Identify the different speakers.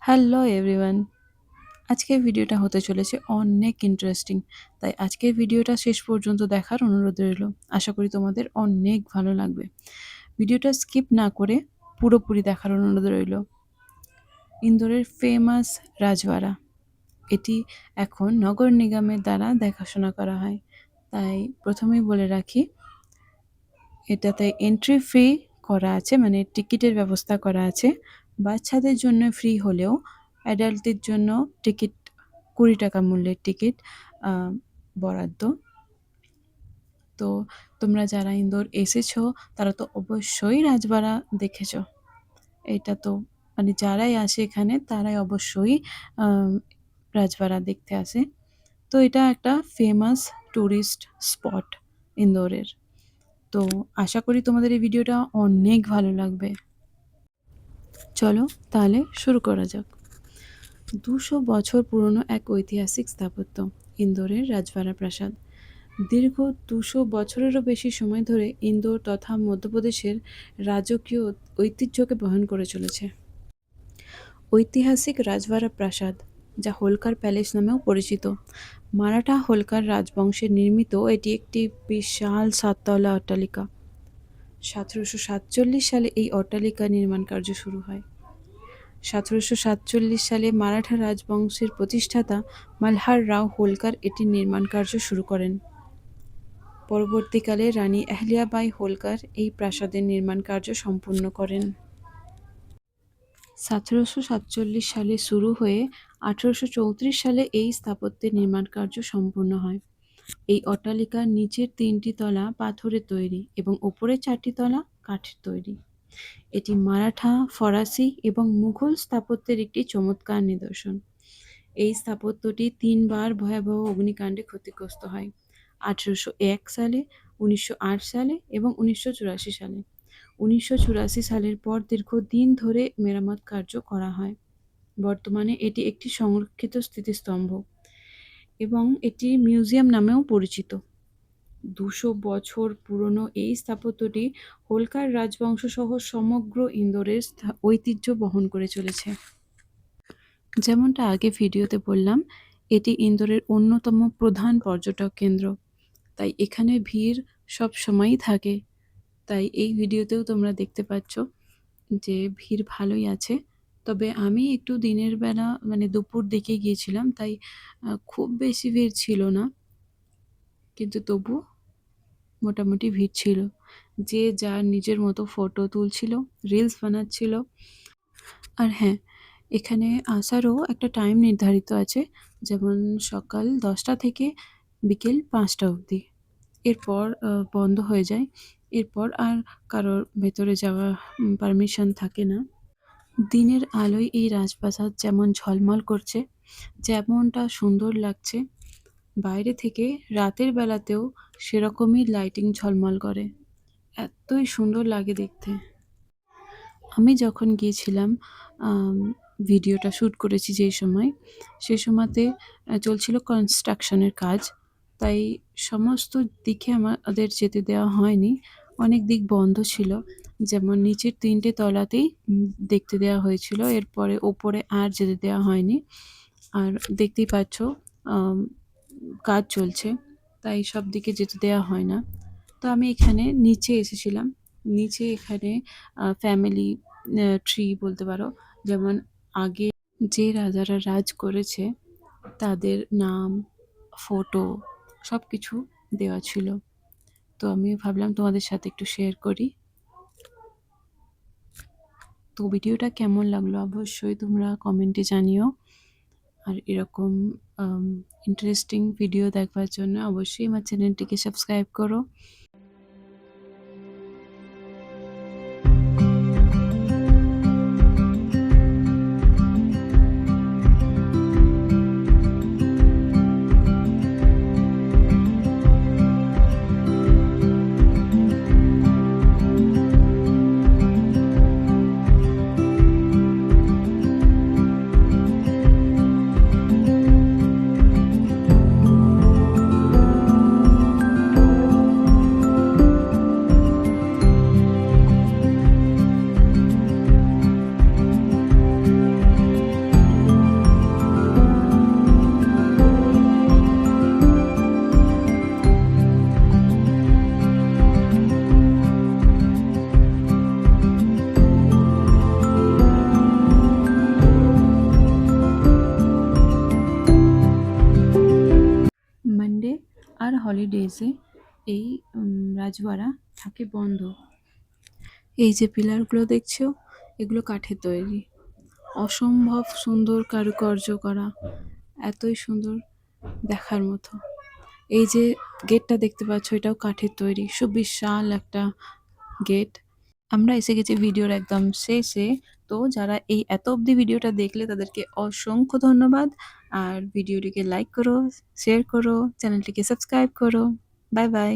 Speaker 1: Hello everyone, আজকের ভিডিওটা হতে চলেছে অনেক ইন্টারেস্টিং। তাই আজকের ভিডিওটা শেষ পর্যন্ত দেখার অনুরোধ রইল। আশা করি তোমাদের অনেক ভালো লাগবে। ভিডিওটা স্কিপ না করে পুরোপুরি দেখার অনুরোধ রইল। ইন্দোরের ফেমাস রাজবাড়া, এটি এখন নগর নিগমের দ্বারা দেখাশোনা করা হয়। তাই প্রথমেই বলে রাখি, এটাতে এন্ট্রি ফি করা আছে, মানে টিকিটের ব্যবস্থা করা আছে। বাচ্চাদের জন্য ফ্রি হলেও অ্যাডাল্টদের জন্য টিকিট 20 টাকা মূল্যের টিকিট বরাদ্দ। তো তোমরা যারা ইন্দোর এসেছো তারা তো অবশ্যই রাজবাড়া দেখেছো। এটা তো মানে যারাই আসে এখানে তারাই অবশ্যই রাজবাড়া দেখতে আসে। তো এটা একটা ফেমাস ট্যুরিস্ট স্পট ইন্দোরের। তো আশা করি তোমাদের এই ভিডিওটা অনেক ভালো লাগবে। চলো তাহলে শুরু করা যাক। 200 বছর পুরনো এক ঐতিহাসিক স্থাপত্য ইন্দোরের রাজবাড়া প্রাসাদ। দীর্ঘ 200 বছরেরও বেশি সময় ধরে ইন্দোর তথা মধ্যপ্রদেশের রাজকীয় ঐতিহ্যকে বহন করে চলেছে। ঐতিহাসিক রাজবাড়া প্রাসাদ, যা হোলকার প্যালেস নামেও পরিচিত, মারাঠা হোলকার রাজবংশের নির্মিত এটি একটি বিশাল 7 তলা অট্টালিকা। 1747 সালে এই অট্টালিকা নির্মাণ কার্য শুরু হয়। 1747 সালে মারাঠা রাজবংশের প্রতিষ্ঠাতা মালহার রাও হোলকার এটির নির্মাণ কার্য শুরু করেন। পরবর্তীকালে রানী আহলিয়াবাই হোলকার এই প্রাসাদের নির্মাণ কার্য সম্পূর্ণ করেন। 1747 সালে শুরু হয়ে 1834 সালে এই স্থাপত্যের নির্মাণ কার্য সম্পূর্ণ হয়। এই অট্টালিকার নিচের 3টি তলা পাথরের তৈরি এবং ওপরের 4টি তলা কাঠের তৈরি। এটি মারাঠা, ফরাসি এবং মুঘল স্থাপত্যের একটি চমৎকার নিদর্শন। এই স্থাপত্যটি 3বার ভয়াবহ অগ্নিকাণ্ডে ক্ষতিগ্রস্ত হয়: 1801 সালে, 1908 সালে এবং 1984 সালে। 1984 সালের পর দীর্ঘদিন ধরে মেরামত কার্য করা হয়। বর্তমানে এটি একটি সংরক্ষিত স্মৃতিস্তম্ভ এবং এটি মিউজিয়াম নামেও পরিচিত। 200 বছর পুরনো এই স্থাপত্যটি হোলকার রাজবংশ সহ সমগ্র ইন্দোরের ঐতিহ্য বহন করে চলেছে। যেমনটা আগে ভিডিওতে বললাম, এটি ইন্দোরের অন্যতম প্রধান পর্যটক কেন্দ্র। তাই এখানে ভিড় সব সময়ই থাকে। তাই এই ভিডিওতেও তোমরা দেখতে পাচ্ছ যে ভিড় ভালোই আছে। তবে আমি একটু দিনের বেলা মানে দুপুর দিকে গিয়েছিলাম, তাই খুব বেশি ভিড় ছিল না, কিন্তু তবু মোটামুটি ভিড় ছিল। যে যার নিজের মতো ফটো তুলছিল, রিলস বানাচ্ছিল। আর হ্যাঁ, এখানে আসারও একটা টাইম নির্ধারিত আছে, যেমন সকাল 10টা থেকে বিকেল 5টা অবধি। এরপর বন্ধ হয়ে যায়। এরপর আর কারোর ভেতরে যাওয়া পারমিশন থাকে না। দিনের আলোয় এই রাজপ্রাসাদ যেমন ঝলমল করছে, যেমনটা সুন্দর লাগছে, বাইরে থেকে রাতের বেলাতেও সেরকমই লাইটিং ঝলমল করে। এতই সুন্দর লাগে দেখতে। আমি যখন গিয়েছিলাম, ভিডিওটা শ্যুট করেছি যেই সময়, সে সময়তে চলছিল কনস্ট্রাকশনের কাজ। তাই সমস্ত দিকে আমাদের যেতে দেওয়া হয়নি। অনেক দিক বন্ধ ছিল। যেমন নিচের 3টে তলাতেই দেখতে দেওয়া হয়েছিল। এরপরে ওপরে আর যেতে দেওয়া হয়নি। আর দেখতেই পাচ্ছ কাজ চলছে, তাই সব দিকে যেতে দেওয়া হয় না। তো আমি এখানে নিচে এসেছিলাম। নিচে এখানে ফ্যামিলি ট্রি বলতে পারো, যেমন আগে যে রাজারা রাজ করেছে তাদের নাম, ফটো সব কিছু দেওয়া ছিল। তো আমি ভাবলাম তোমাদের সাথে একটু শেয়ার করি। তো ভিডিওটা কেমন লাগলো অবশ্যই তোমরা কমেন্টে জানিও। আর এরকম ইন্টারেস্টিং ভিডিও দেখবার জন্য অবশ্যই আমার চ্যানেলটিকে সাবস্ক্রাইব করো। হলিডেজে এই রাজবাড়া থাকে বন্ধ। এই যে পিলারগুলো দেখছো, এগুলো কাঠের তৈরি। অসম্ভব সুন্দর কারুকার্য করা, এতই সুন্দর, দেখার মতো। এই যে গেটটা দেখতে পাচ্ছ, এটাও কাঠের তৈরি, সুবিশাল একটা গেট। আমরা এসে গেছি ভিডিওর একদম শেষে। তো যারা এই এত অবধি ভিডিওটা দেখলে তাদেরকে অসংখ্য ধন্যবাদ। আর ভিডিওটিকে লাইক করো, শেয়ার করো, চ্যানেলটিকে সাবস্ক্রাইব করো। Bye bye.